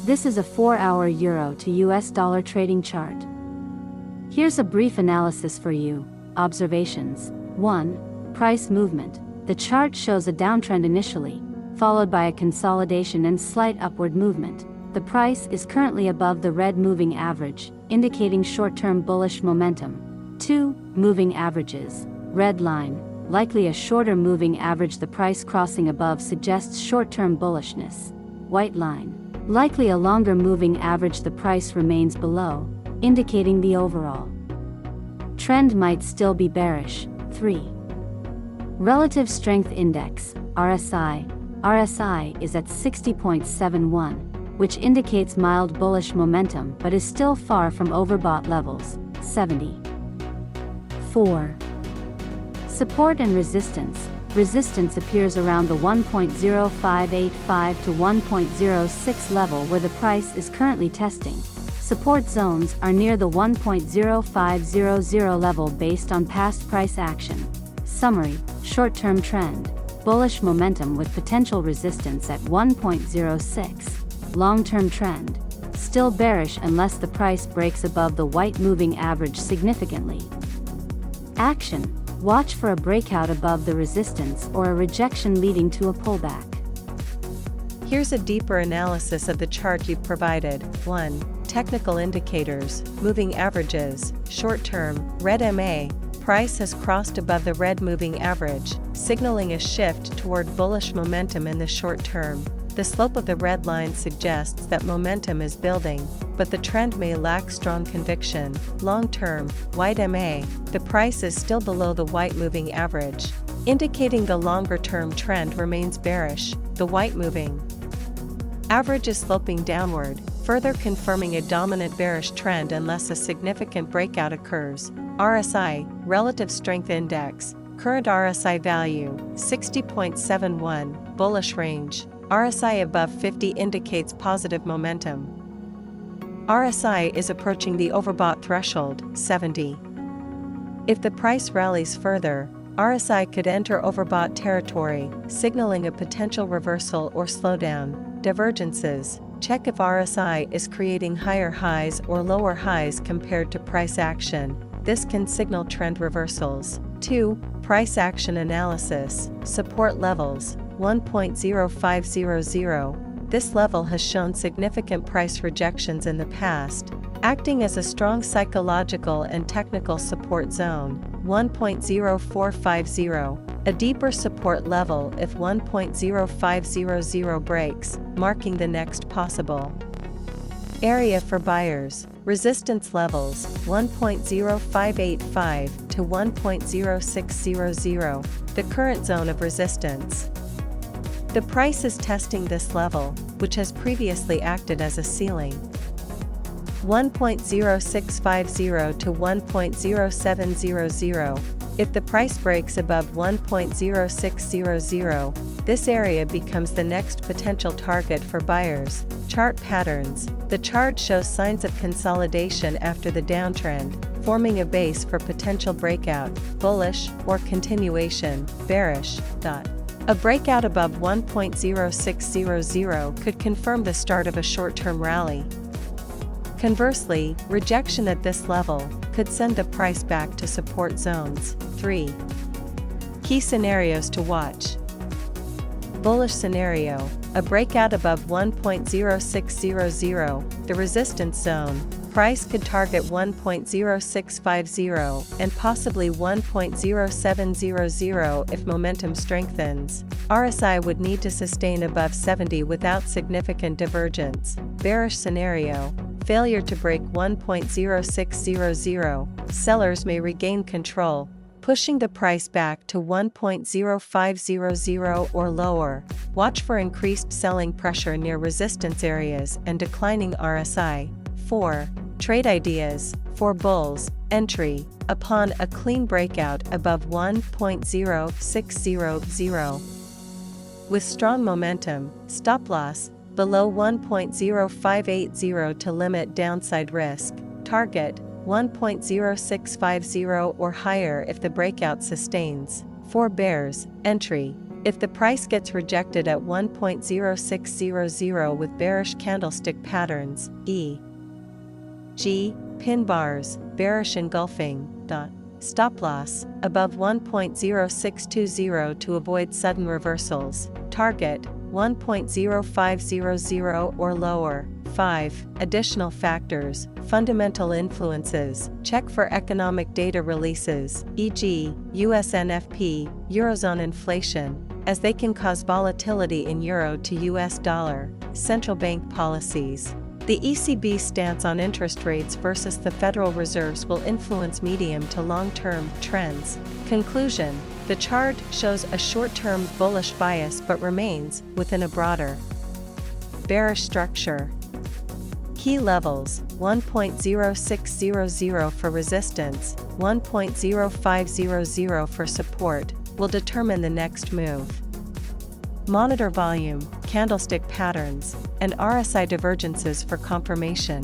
This is a 4-hour Euro to US dollar trading chart. Here's a brief analysis for you. Observations. 1. Price movement. The chart shows a downtrend initially, followed by a consolidation and slight upward movement. The price is currently above the red moving average, indicating short-term bullish momentum. 2. Moving averages. Red line, likely a shorter moving average. The price crossing above suggests short-term bullishness. White line, likely a longer moving average. The price remains below, indicating the overall trend might still be bearish. 3. Relative Strength Index, RSI. RSI is at 60.71, which indicates mild bullish momentum but is still far from overbought levels, 70. 4. Support and resistance. Resistance appears around the 1.0585 to 1.06 level where the price is currently testing. Support zones are near the 1.0500 level based on past price action. Summary: short-term trend, bullish momentum with potential resistance at 1.06. Long-term trend, still bearish unless the price breaks above the white moving average significantly. Action: watch for a breakout above the resistance or a rejection leading to a pullback. Here's a deeper analysis of the chart you've provided. 1. Technical indicators, moving averages, short-term, red MA, price has crossed above the red moving average, signaling a shift toward bullish momentum in the short term. The slope of the red line suggests that momentum is building, but the trend may lack strong conviction. Long-term, white MA, the price is still below the white moving average, indicating the longer-term trend remains bearish. The white moving average is sloping downward, further confirming a dominant bearish trend unless a significant breakout occurs. RSI, Relative Strength Index, current RSI value, 60.71, bullish range. RSI above 50 indicates positive momentum. RSI is approaching the overbought threshold, 70. If the price rallies further, RSI could enter overbought territory, signaling a potential reversal or slowdown. Divergences: check if RSI is creating higher highs or lower highs compared to price action. This can signal trend reversals. 2. Price action analysis. Support levels, 1.0500. This level has shown significant price rejections in the past, acting as a strong psychological and technical support zone. 1.0450. A deeper support level if 1.0500 breaks, marking the next possible area for buyers. Resistance levels, 1.0585 to 1.0600, the current zone of resistance. The price is testing this level, which has previously acted as a ceiling. 1.0650 to 1.0700. If the price breaks above 1.0600, this area becomes the next potential target for buyers. Chart patterns. The chart shows signs of consolidation after the downtrend, forming a base for potential breakout, bullish, or continuation, bearish. A breakout above 1.0600 could confirm the start of a short-term rally. Conversely, rejection at this level could send the price back to support zones. 3. Key scenarios to watch. Bullish scenario: a breakout above 1.0600, the resistance zone. Price could target 1.0650 and possibly 1.0700 if momentum strengthens. RSI would need to sustain above 70 without significant divergence. Bearish scenario: failure to break 1.0600, sellers may regain control, pushing the price back to 1.0500 or lower. Watch for increased selling pressure near resistance areas and declining RSI. 4. Trade ideas. For bulls, entry upon a clean breakout above 1.0600. With strong momentum, stop loss below 1.0580 to limit downside risk. Target 1.0650 or higher if the breakout sustains. For bears, entry If the price gets rejected at 1.0600 with bearish candlestick patterns, e.g., pin bars, bearish engulfing, stop loss, above 1.0620 to avoid sudden reversals, target 1.0500 or lower. 5. Additional factors, fundamental influences, check for economic data releases, e.g., US NFP, Eurozone inflation, as they can cause volatility in euro to US dollar, central bank policies. The ECB stance on interest rates versus the Federal Reserve's will influence medium to long-term trends. Conclusion: the chart shows a short-term bullish bias but remains within a broader bearish structure. Key levels: 1.0600 for resistance, 1.0500 for support, will determine the next move. Monitor volume, candlestick patterns, and RSI divergences for confirmation.